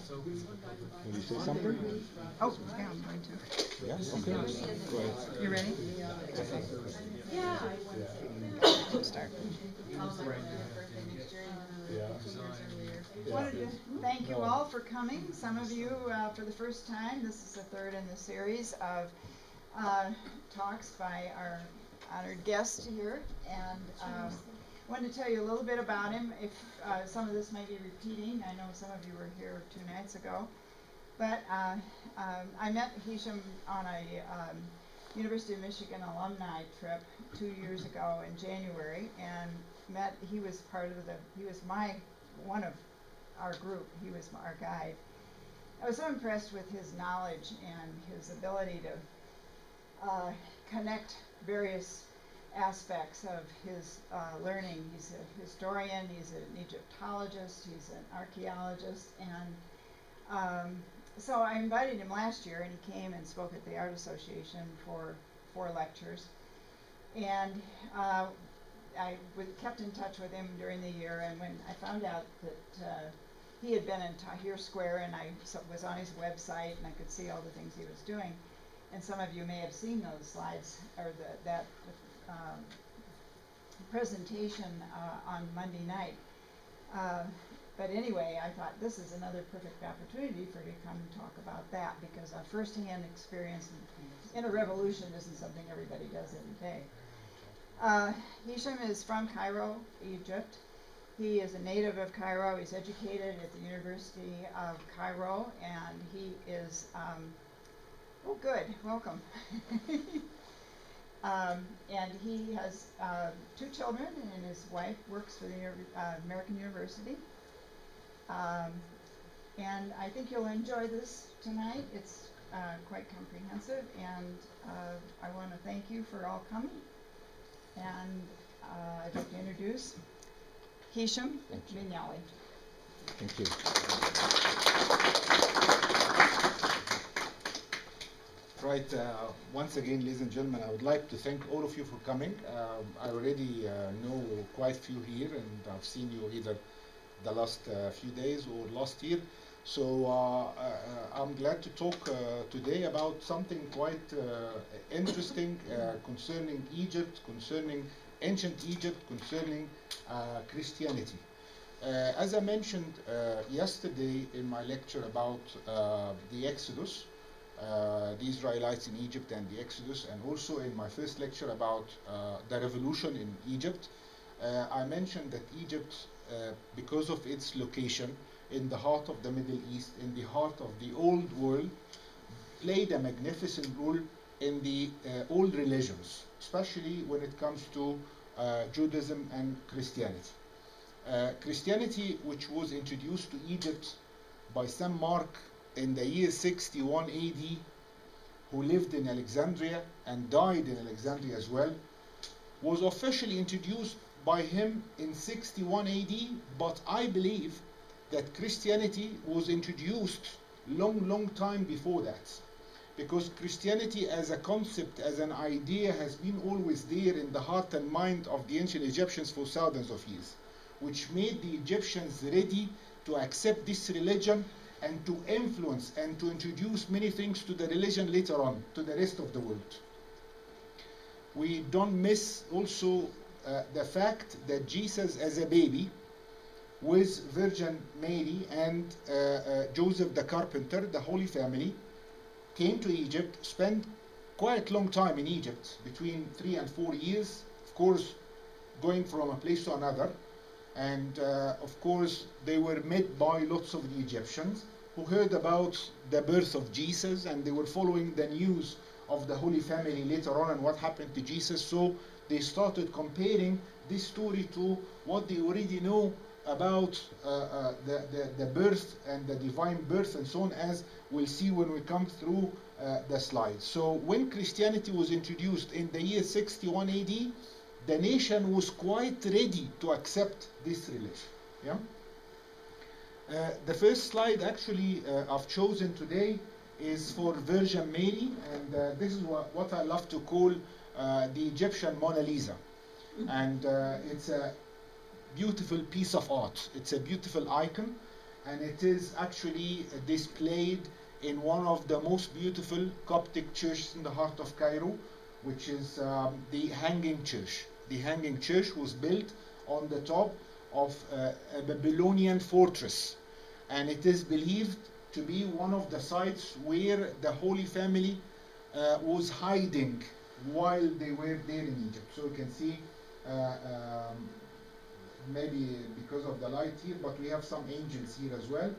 Will you say something? Oh, yeah, I'm going to. Yes? Okay. Go ahead. You ready? Yeah. Start. Yeah. Wanted to thank you all for coming. Some of you for the first time. This is the third in the series of talks by our honored guest here, and wanted to tell you a little bit about him. If some of this may be repeating, I know some of you were here 2 nights ago, but I met Hisham on a University of Michigan alumni trip 2 years ago in January, and he was one of our group. He was our guide. I was so impressed with his knowledge and his ability to connect various aspects of his learning. He's a historian, he's an Egyptologist, he's an archaeologist, and so I invited him last year, and he came and spoke at the Art Association for 4 lectures, and I kept in touch with him during the year, and when I found out that he had been in Tahrir Square, and I was on his website, and I could see all the things he was doing, and some of you may have seen those slides, or that presentation on Monday night. But anyway, I thought this is another perfect opportunity for you to come and talk about that, because a first-hand experience in a revolution isn't something everybody does every day. Hisham is from Cairo, Egypt. He is a native of Cairo. He's educated at the University of Cairo, and he is, oh good, welcome. And he has 2 children, and his wife works for the American University. And I think you'll enjoy this tonight. It's quite comprehensive, and I want to thank you for all coming. And I'd like to introduce Hisham El.Meniawy. Thank you. Right, once again, ladies and gentlemen, I would like to thank all of you for coming. I already know quite a few here, and I've seen you either the last few days or last year. So I'm glad to talk today about something quite interesting concerning Egypt, concerning ancient Egypt, concerning Christianity. As I mentioned yesterday in my lecture about the Exodus, the Israelites in Egypt and the Exodus, and also in my first lecture about the revolution in Egypt, I mentioned that Egypt, because of its location in the heart of the Middle East, in the heart of the old world, played a magnificent role in the old religions, especially when it comes to Judaism and Christianity. Christianity, which was introduced to Egypt by St. Mark in the year 61 AD, who lived in Alexandria and died in Alexandria as well, was officially introduced by him in 61 AD, but I believe that Christianity was introduced long time before that, because Christianity as a concept, as an idea, has been always there in the heart and mind of the ancient Egyptians for thousands of years, which made the Egyptians ready to accept this religion and to influence and to introduce many things to the religion later on to the rest of the world. We don't miss also the fact that Jesus as a baby with Virgin Mary and Joseph the carpenter, the Holy Family, came to Egypt, spent quite long time in Egypt, between 3 and 4 years, of course going from a place to another, and of course they were met by lots of the Egyptians who heard about the birth of Jesus, and they were following the news of the Holy Family later on and what happened to Jesus, so they started comparing this story to what they already know about the birth and the divine birth and so on, as we'll see when we come through the slides. So when Christianity was introduced in the year 61 AD, the nation was quite ready to accept this religion. Yeah? The first slide actually I've chosen today is for Virgin Mary, and this is what I love to call the Egyptian Mona Lisa. And it's a beautiful piece of art. It's a beautiful icon, and it is actually displayed in one of the most beautiful Coptic churches in the heart of Cairo, which is the Hanging Church. The Hanging Church was built on the top of a Babylonian fortress, and it is believed to be one of the sites where the Holy Family was hiding while they were there in Egypt. So you can see, maybe because of the light here, but we have some angels here as well,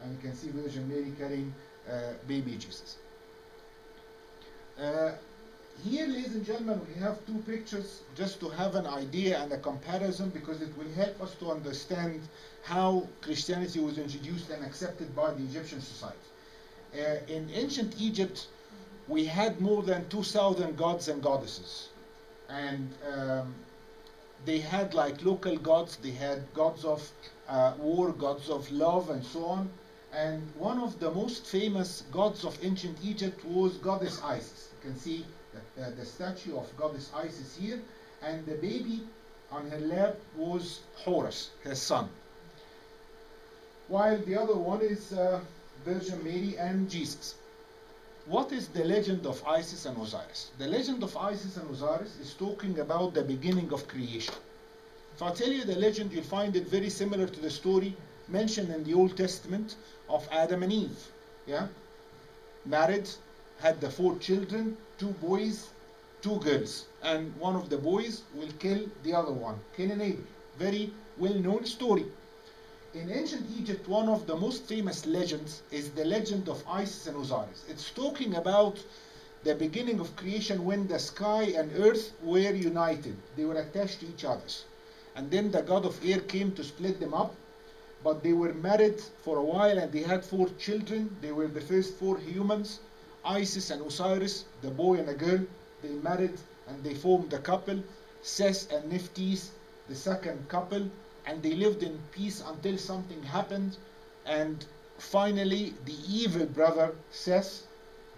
and you can see Virgin Mary carrying baby Jesus. Here, ladies and gentlemen, we have two pictures just to have an idea and a comparison, because it will help us to understand how Christianity was introduced and accepted by the Egyptian society. In ancient Egypt, we had more than 2,000 gods and goddesses, and they had like local gods. They had gods of war, gods of love, and so on. And one of the most famous gods of ancient Egypt was Goddess Isis. You can see the statue of Goddess Isis here, and the baby on her lap was Horus, her son, while the other one is Virgin Mary and Jesus. What is the legend of Isis and Osiris? The legend of Isis and Osiris is talking about the beginning of creation. If I tell you the legend, you'll find it very similar to the story mentioned in the Old Testament of Adam and Eve. Yeah? Married, had the 4 children, 2 boys, 2 girls, and one of the boys will kill the other one, Cain and Abel. Very well-known story. In ancient Egypt, one of the most famous legends is the legend of Isis and Osiris. It's talking about the beginning of creation when the sky and earth were united. They were attached to each other. And then the god of air came to split them up, but they were married for a while and they had 4 children. They were the first 4 humans. Isis and Osiris, the boy and a girl, they married and they formed a couple. Seth and Nephthys, the second couple, and they lived in peace until something happened, and finally the evil brother Seth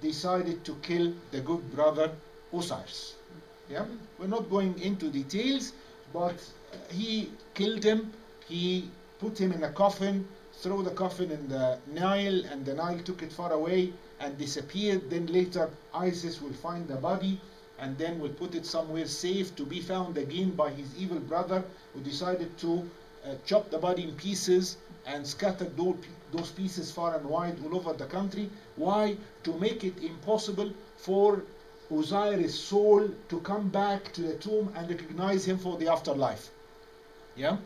decided to kill the good brother Osiris. Yeah, we're not going into details, but he killed him. He put him in a coffin, threw the coffin in the Nile, and the Nile took it far away and disappeared. Then later Isis will find the body and then will put it somewhere safe to be found again by his evil brother, who decided to chop the body in pieces and scatter those pieces far and wide all over the country. Why? To make it impossible for Osiris' soul to come back to the tomb and recognize him for the afterlife. Yeah?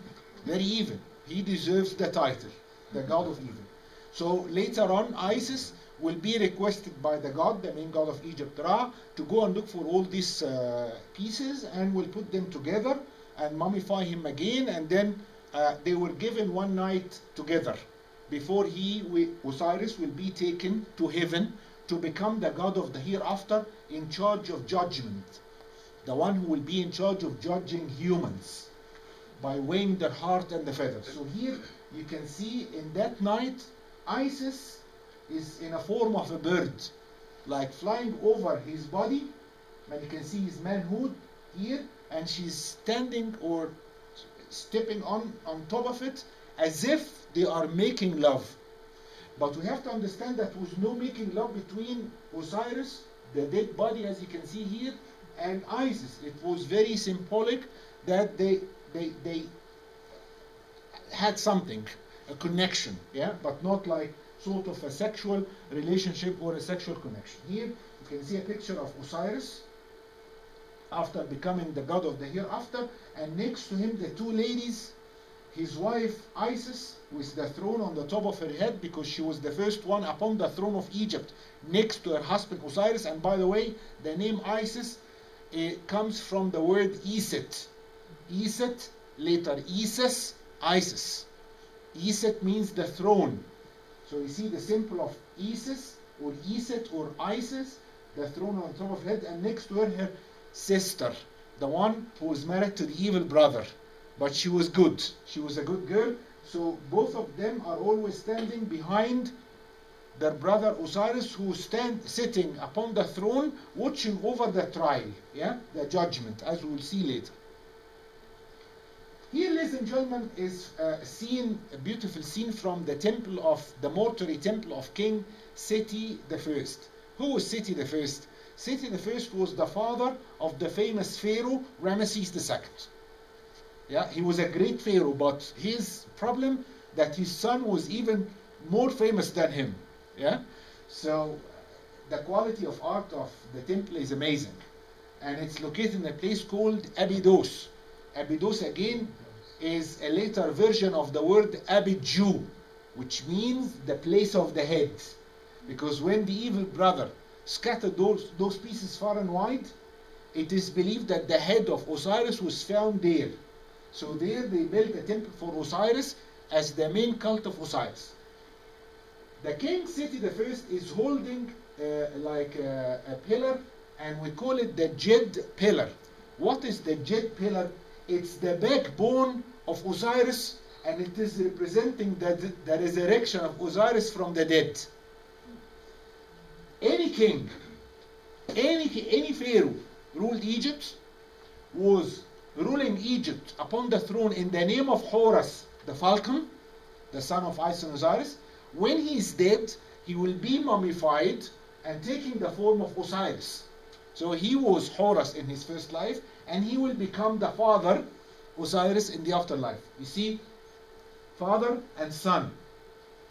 Very evil. He deserves the title, the god of evil. So later on, Isis will be requested by the god, the main god of Egypt, Ra, to go and look for all these pieces, and will put them together and mummify him again, and then they were given one night together before Osiris will be taken to heaven to become the god of the hereafter, in charge of judgment, the one who will be in charge of judging humans by weighing their heart and the feathers. So here you can see in that night, Isis is in a form of a bird, like flying over his body, and you can see his manhood here, and she's standing or stepping on top of it as if they are making love. But we have to understand that there was no making love between Osiris, the dead body as you can see here, and Isis. It was very symbolic that they had something, a connection, yeah, but not like sort of a sexual relationship or a sexual connection. Here you can see a picture of Osiris after becoming the god of the hereafter, and next to him the 2 ladies, his wife Isis with the throne on the top of her head, because she was the first one upon the throne of Egypt, next to her husband Osiris. And by the way, the name Isis comes from the word Iset. Iset, later Isis, Isis. Iset means the throne. So you see the symbol of Isis or Iset or Isis, the throne on top of her head, and next to her, her sister, the one who was married to the evil brother, but she was good. She was a good girl. So both of them are always standing behind their brother Osiris, who sitting upon the throne, watching over the trial, yeah, the judgment, as we will see later. Here, ladies and gentlemen, is a beautiful scene from the mortuary temple of King Seti I. Who was Seti I? Seti I was the father of the famous pharaoh Ramesses II. Yeah, he was a great pharaoh, but his problem that his son was even more famous than him. Yeah, so the quality of art of the temple is amazing, and it's located in a place called Abydos. Abydos again is a later version of the word Abidu, which means the place of the head, because when the evil brother scattered those pieces far and wide, it is believed that the head of Osiris was found there. So there they built a temple for Osiris as the main cult of Osiris. The king Seti I is holding like a pillar, and we call it the Jed pillar. What is the Jed pillar? It's the backbone of Osiris, and it is representing the resurrection of Osiris from the dead. Any king, any pharaoh ruled Egypt, was ruling Egypt upon the throne in the name of Horus, the falcon, the son of Isis and Osiris. When he is dead, he will be mummified and taking the form of Osiris. So he was Horus in his first life, and he will become the father, Osiris, in the afterlife. You see, father and son,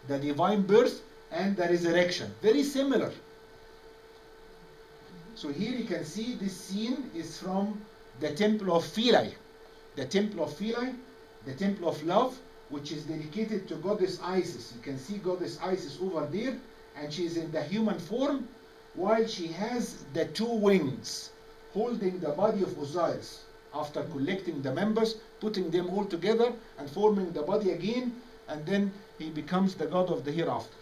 the divine birth and the resurrection, very similar. So here you can see this scene is from the temple of Philae. The temple of Philae, the temple of love, which is dedicated to goddess Isis. You can see goddess Isis over there, and she is in the human form, while she has the two wings holding the body of Osiris. After collecting the members, putting them all together and forming the body again, and then he becomes the god of the hereafter.